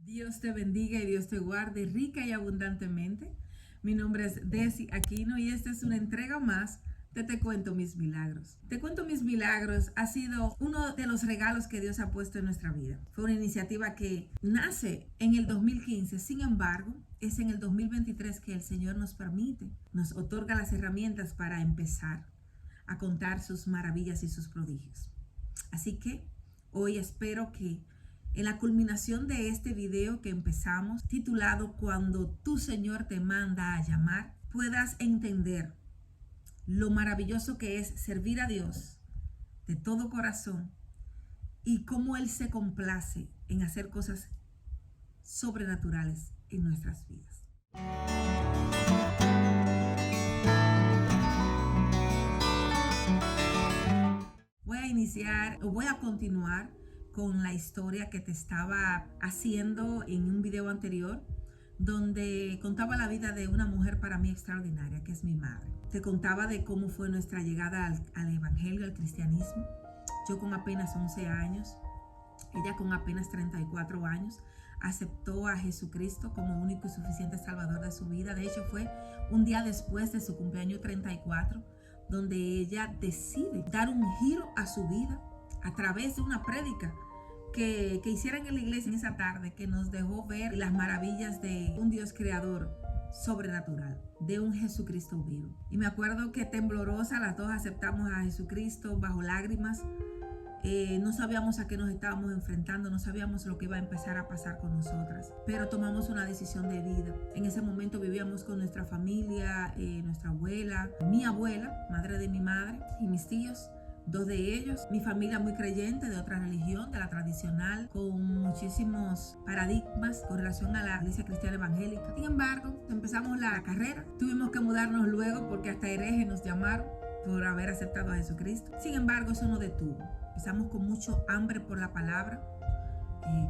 Dios te bendiga y Dios te guarde rica y abundantemente. Mi nombre es Desi Aquino y esta es una entrega más de Te Cuento Mis Milagros. Te Cuento Mis Milagros ha sido uno de los regalos que Dios ha puesto en nuestra vida. Fue una iniciativa que nace en el 2015, sin embargo, es en el 2023 que el Señor nos permite, nos otorga las herramientas para empezar a contar sus maravillas y sus prodigios. Así que hoy espero que en la culminación de este video que empezamos, titulado Cuando tu Señor te manda a llamar, puedas entender lo maravilloso que es servir a Dios de todo corazón y cómo Él se complace en hacer cosas sobrenaturales en nuestras vidas. Voy a continuar con la historia que te estaba haciendo en un video anterior, donde contaba la vida de una mujer para mí extraordinaria, que es mi madre. Te contaba de cómo fue nuestra llegada al evangelio, al cristianismo. Yo con apenas 11 años, ella con apenas 34 años, aceptó a Jesucristo como único y suficiente salvador de su vida. De hecho, fue un día después de su cumpleaños 34, donde ella decide dar un giro a su vida a través de una prédica que hicieran en la iglesia en esa tarde, que nos dejó ver las maravillas de un Dios creador sobrenatural, de un Jesucristo vivo. Y me acuerdo que temblorosa las dos aceptamos a Jesucristo bajo lágrimas. No sabíamos a qué nos estábamos enfrentando, no sabíamos lo que iba a empezar a pasar con nosotras, pero tomamos una decisión de vida. En ese momento vivíamos con nuestra familia, nuestra abuela, mi abuela, madre de mi madre, y mis tíos. Dos de ellos, mi familia muy creyente de otra religión, de la tradicional, con muchísimos paradigmas con relación a la iglesia cristiana evangélica. Sin embargo, empezamos la carrera, tuvimos que mudarnos luego porque hasta herejes nos llamaron por haber aceptado a Jesucristo. Sin embargo, eso no detuvo. Empezamos con mucho hambre por la palabra.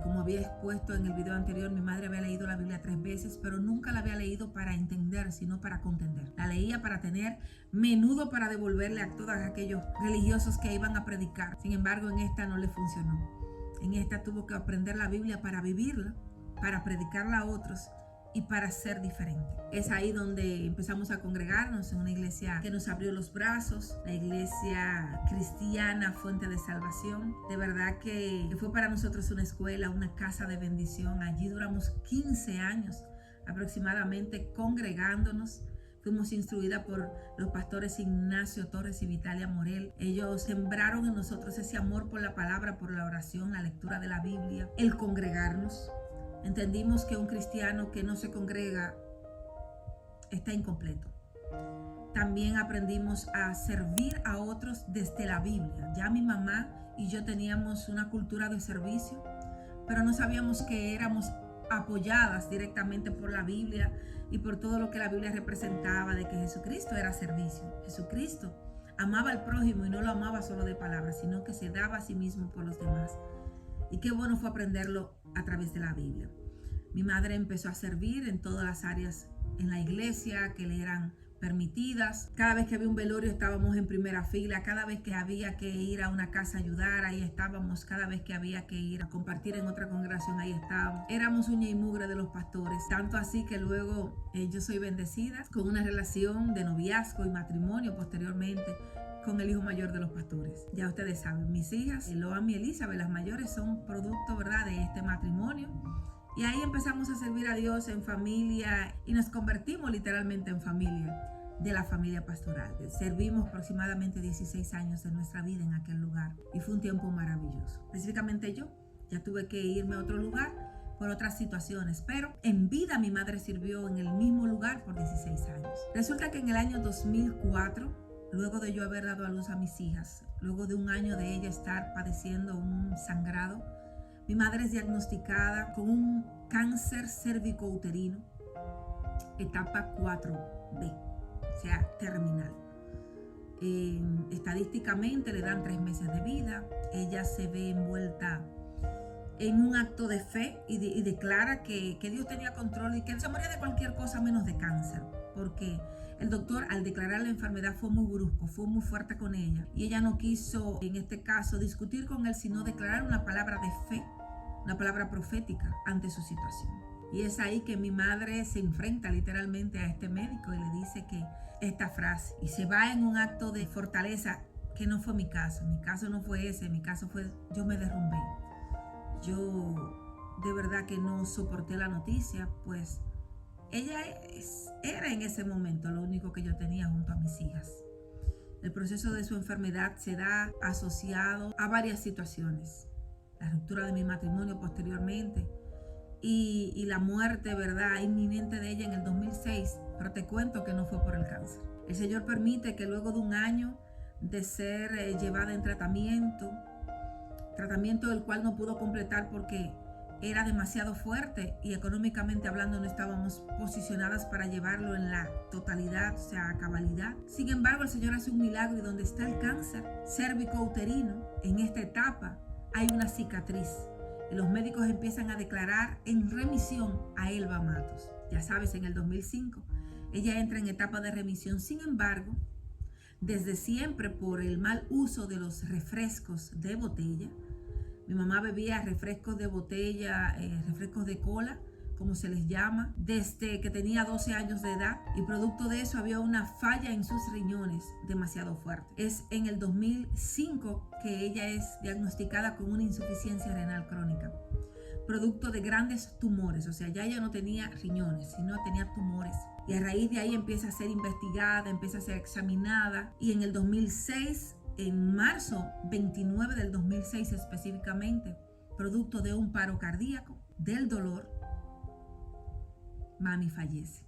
Como había expuesto en el video anterior, mi madre había leído la Biblia 3 veces, pero nunca la había leído para entender, sino para contender. La leía para tener menudo para devolverle a todos aquellos religiosos que iban a predicar. Sin embargo, en esta no le funcionó. En esta tuvo que aprender la Biblia para vivirla, para predicarla a otros y para ser diferente. Es ahí donde empezamos a congregarnos en una iglesia que nos abrió los brazos, la iglesia cristiana Fuente de Salvación. De verdad que fue para nosotros una escuela, una casa de bendición. Allí duramos 15 años aproximadamente congregándonos. Fuimos instruidas por los pastores Ignacio Torres y Vitalia Morel. Ellos sembraron en nosotros ese amor por la palabra, por la oración, la lectura de la Biblia, el congregarnos. Entendimos que un cristiano que no se congrega está incompleto. También aprendimos a servir a otros desde la Biblia. Ya mi mamá y yo teníamos una cultura de servicio, pero no sabíamos que éramos apoyadas directamente por la Biblia y por todo lo que la Biblia representaba, de que Jesucristo era servicio. Jesucristo amaba al prójimo y no lo amaba solo de palabras, sino que se daba a sí mismo por los demás. Y qué bueno fue aprenderlo a través de la Biblia. Mi madre empezó a servir en todas las áreas en la iglesia que le eran permitidas. Cada vez que había un velorio estábamos en primera fila. Cada vez que había que ir a una casa a ayudar, ahí estábamos. Cada vez que había que ir a compartir en otra congregación, ahí estábamos. Éramos uña y mugre de los pastores. Tanto así que luego yo soy bendecida con una relación de noviazgo y matrimonio posteriormente con el hijo mayor de los pastores. Ya ustedes saben, mis hijas, Eloam y Elizabeth, las mayores, son producto, ¿verdad?, de este matrimonio. Y ahí empezamos a servir a Dios en familia y nos convertimos literalmente en familia, de la familia pastoral. Servimos aproximadamente 16 años de nuestra vida en aquel lugar y fue un tiempo maravilloso. Específicamente yo ya tuve que irme a otro lugar por otras situaciones, pero en vida mi madre sirvió en el mismo lugar por 16 años. Resulta que en el año 2004, luego de yo haber dado a luz a mis hijas, luego de un año de ella estar padeciendo un sangrado, mi madre es diagnosticada con un cáncer cérvico-uterino, etapa 4B, o sea, terminal. Estadísticamente le dan 3 meses de vida. Ella se ve envuelta en un acto de fe y declara que Dios tenía control y que él se moría de cualquier cosa menos de cáncer, porque el doctor, al declarar la enfermedad, fue muy brusco, fue muy fuerte con ella. Y ella no quiso, en este caso, discutir con él, sino declarar una palabra de fe una palabra profética ante su situación. Y es ahí que mi madre se enfrenta literalmente a este médico y le dice que esta frase, y se va en un acto de fortaleza que no fue mi caso. Mi caso no fue ese, mi caso fue, yo me derrumbé. Yo de verdad que no soporté la noticia, pues era en ese momento lo único que yo tenía junto a mis hijas. El proceso de su enfermedad se da asociado a varias situaciones. La ruptura de mi matrimonio posteriormente y la muerte, ¿verdad?, inminente de ella en el 2006. Pero te cuento que no fue por el cáncer. El Señor permite que luego de un año de ser llevada en tratamiento del cual no pudo completar porque era demasiado fuerte y económicamente hablando no estábamos posicionadas para llevarlo en la totalidad, o sea, a cabalidad. Sin embargo, el Señor hace un milagro y donde está el cáncer cérvico-uterino, en esta etapa hay una cicatriz y los médicos empiezan a declarar en remisión a Elba Matos. Ya sabes, en el 2005 ella entra en etapa de remisión. Sin embargo, desde siempre, por el mal uso de los refrescos de botella, mi mamá bebía refrescos de botella, refrescos de cola, como se les llama, desde que tenía 12 años de edad, y producto de eso había una falla en sus riñones demasiado fuerte. Es en el 2005 que ella es diagnosticada con una insuficiencia renal crónica, producto de grandes tumores. O sea, ya ella no tenía riñones, sino tenía tumores. Y a raíz de ahí empieza a ser investigada, empieza a ser examinada, y en el 2006, en marzo 29 del 2006 específicamente, producto de un paro cardíaco, del dolor, mami fallece.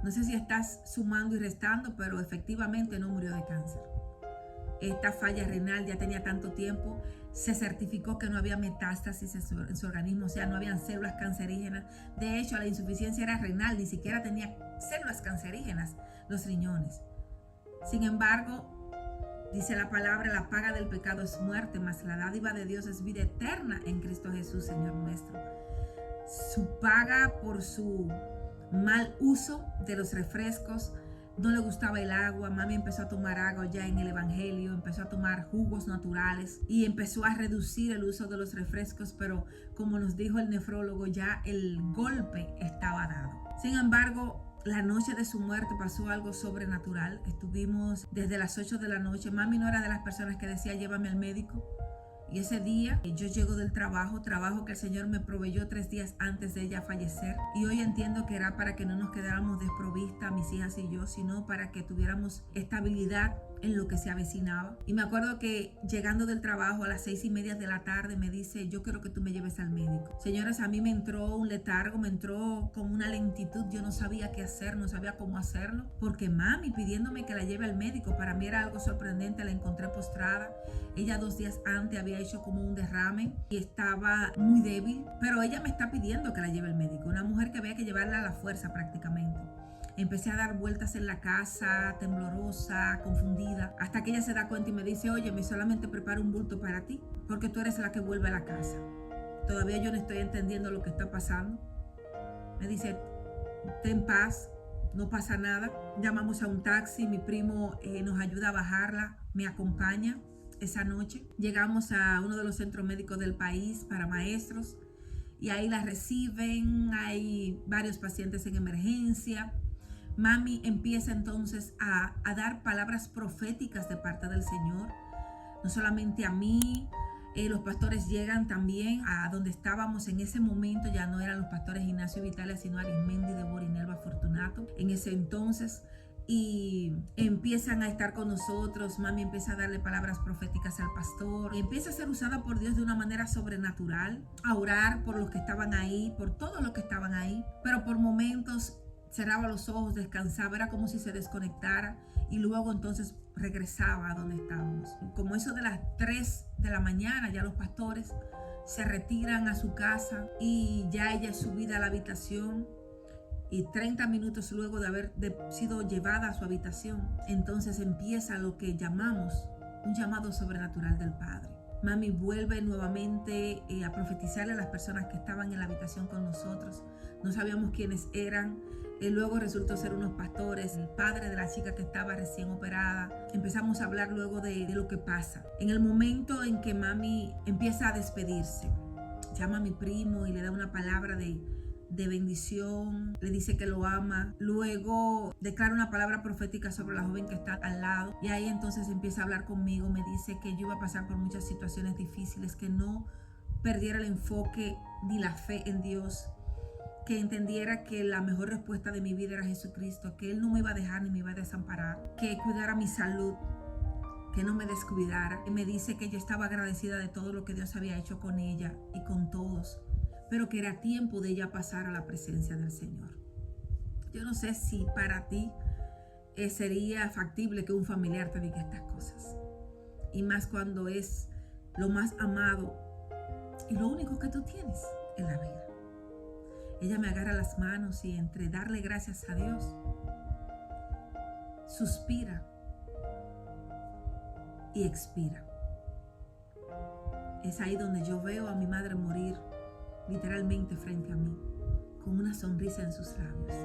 No sé si estás sumando y restando, pero efectivamente no murió de cáncer. Esta falla renal ya tenía tanto tiempo, se certificó que no había metástasis en su organismo, o sea, no habían células cancerígenas. De hecho, la insuficiencia era renal, ni siquiera tenía células cancerígenas los riñones. Sin embargo, dice la palabra, la paga del pecado es muerte, mas la dádiva de Dios es vida eterna en Cristo Jesús, Señor nuestro. Su paga por su mal uso de los refrescos, no le gustaba el agua. Mami empezó a tomar agua ya en el evangelio, empezó a tomar jugos naturales y empezó a reducir el uso de los refrescos, pero como nos dijo el nefrólogo, ya el golpe estaba dado. Sin embargo, la noche de su muerte pasó algo sobrenatural. Estuvimos desde las 8 de la noche. Mami no era de las personas que decía llévame al médico. Y ese día yo llego del trabajo que el Señor me proveyó 3 días antes de ella fallecer. Y hoy entiendo que era para que no nos quedáramos desprovistas, mis hijas y yo, sino para que tuviéramos estabilidad en lo que se avecinaba. Y me acuerdo que llegando del trabajo a las 6:30 de la tarde me dice, yo quiero que tú me lleves al médico. Señores, a mí me entró un letargo, me entró como una lentitud. Yo no sabía qué hacer, no sabía cómo hacerlo, porque mami pidiéndome que la lleve al médico, para mí era algo sorprendente. La encontré postrada. Ella 2 días antes había hecho como un derrame y estaba muy débil, pero ella me está pidiendo que la lleve al médico. Una mujer que había que llevarla a la fuerza prácticamente. Empecé a dar vueltas en la casa, temblorosa, confundida, hasta que ella se da cuenta y me dice, oye, me solamente preparo un bulto para ti, porque tú eres la que vuelve a la casa. Todavía yo no estoy entendiendo lo que está pasando. Me dice, ten paz, no pasa nada. Llamamos a un taxi, mi primo nos ayuda a bajarla, me acompaña esa noche. Llegamos a uno de los centros médicos del país para maestros y ahí la reciben, hay varios pacientes en emergencia. Mami empieza entonces a dar palabras proféticas de parte del Señor, no solamente a mí. Los pastores llegan también a donde estábamos en ese momento. Ya no eran los pastores Ignacio Vitalia, sino Arismendi de Borinelva Fortunato en ese entonces, y empiezan a estar con nosotros. Mami empieza a darle palabras proféticas al pastor y empieza a ser usada por Dios de una manera sobrenatural, a orar por los que estaban ahí, por todos los que estaban ahí, pero por momentos cerraba los ojos, descansaba, era como si se desconectara y luego entonces regresaba a donde estábamos. Como eso de las 3 de la mañana, ya los pastores se retiran a su casa y ya ella es subida a la habitación, y 30 minutos luego de haber sido llevada a su habitación, entonces empieza lo que llamamos un llamado sobrenatural del Padre. Mami vuelve nuevamente a profetizarle a las personas que estaban en la habitación con nosotros. No sabíamos quiénes eran. Luego resultó ser unos pastores, el padre de la chica que estaba recién operada. Empezamos a hablar luego de lo que pasa. En el momento en que mami empieza a despedirse, llama a mi primo y le da una palabra de bendición, le dice que lo ama, luego declara una palabra profética sobre la joven que está al lado y ahí entonces empieza a hablar conmigo, me dice que yo iba a pasar por muchas situaciones difíciles, que no perdiera el enfoque ni la fe en Dios, que entendiera que la mejor respuesta de mi vida era Jesucristo, que Él no me iba a dejar ni me iba a desamparar, que cuidara mi salud, que no me descuidara. Y me dice que yo estaba agradecida de todo lo que Dios había hecho con ella y con todos, pero que era tiempo de ella pasar a la presencia del Señor. Yo no sé si para ti sería factible que un familiar te diga estas cosas, y más cuando es lo más amado y lo único que tú tienes en la vida. Ella me agarra las manos y entre darle gracias a Dios, suspira y expira. Es ahí donde yo veo a mi madre morir literalmente frente a mí, con una sonrisa en sus labios.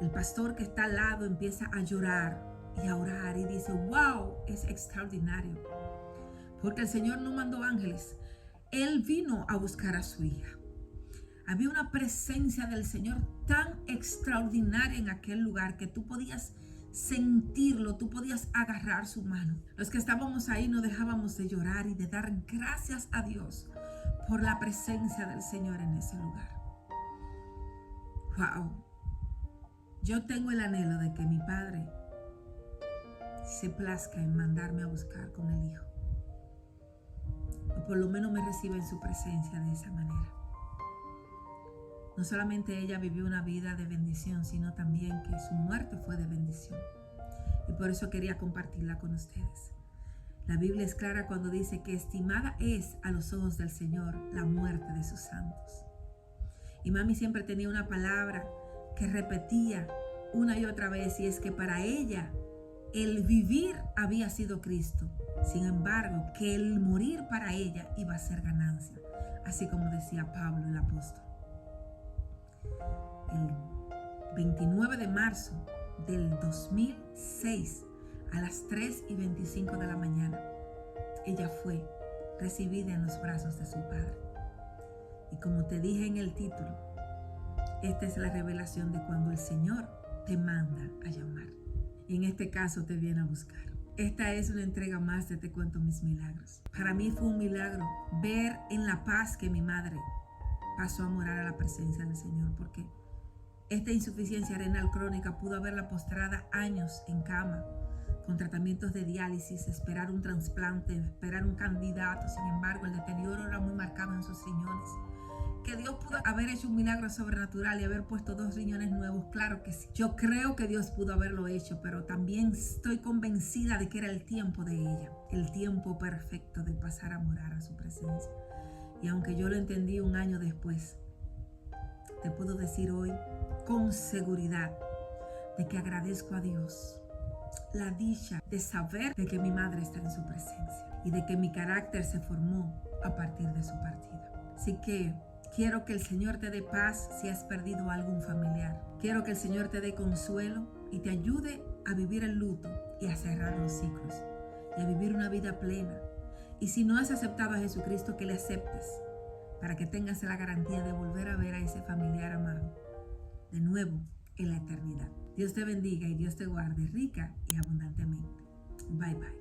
El pastor que está al lado empieza a llorar y a orar y dice, wow, es extraordinario, porque el Señor no mandó ángeles, Él vino a buscar a su hija. Había una presencia del Señor tan extraordinaria en aquel lugar que tú podías sentirlo, tú podías agarrar su mano. Los que estábamos ahí no dejábamos de llorar y de dar gracias a Dios por la presencia del Señor en ese lugar. Wow. Yo tengo el anhelo de que mi Padre se plazca en mandarme a buscar con el Hijo, o por lo menos me reciba en su presencia de esa manera. No solamente ella vivió una vida de bendición, sino también que su muerte fue de bendición. Y por eso quería compartirla con ustedes. La Biblia es clara cuando dice que estimada es a los ojos del Señor la muerte de sus santos. Y mami siempre tenía una palabra que repetía una y otra vez, y es que para ella el vivir había sido Cristo. Sin embargo, que el morir para ella iba a ser ganancia, así como decía Pablo el apóstol. El 29 de marzo del 2006 a las 3:25 de la mañana, ella fue recibida en los brazos de su Padre. Y como te dije en el título, esta es la revelación de cuando el Señor te manda a llamar. Y en este caso te viene a buscar. Esta es una entrega más de Te Cuento Mis Milagros. Para mí fue un milagro ver en la paz que mi madre pasó a morar a la presencia del Señor, porque esta insuficiencia renal crónica pudo haberla postrada años en cama, con tratamientos de diálisis, esperar un trasplante, esperar un candidato. Sin embargo, el deterioro era muy marcado en sus riñones. Que Dios pudo haber hecho un milagro sobrenatural y haber puesto 2 riñones nuevos, claro que sí. Yo creo que Dios pudo haberlo hecho, pero también estoy convencida de que era el tiempo de ella, el tiempo perfecto de pasar a morar a su presencia. Y aunque yo lo entendí un año después, te puedo decir hoy con seguridad de que agradezco a Dios la dicha de saber de que mi madre está en su presencia y de que mi carácter se formó a partir de su partida. Así que quiero que el Señor te dé paz si has perdido a algún familiar. Quiero que el Señor te dé consuelo y te ayude a vivir el luto y a cerrar los ciclos y a vivir una vida plena. Y si no has aceptado a Jesucristo, que le aceptes para que tengas la garantía de volver a ver a ese familiar amado de nuevo en la eternidad. Dios te bendiga y Dios te guarde rica y abundantemente. Bye bye.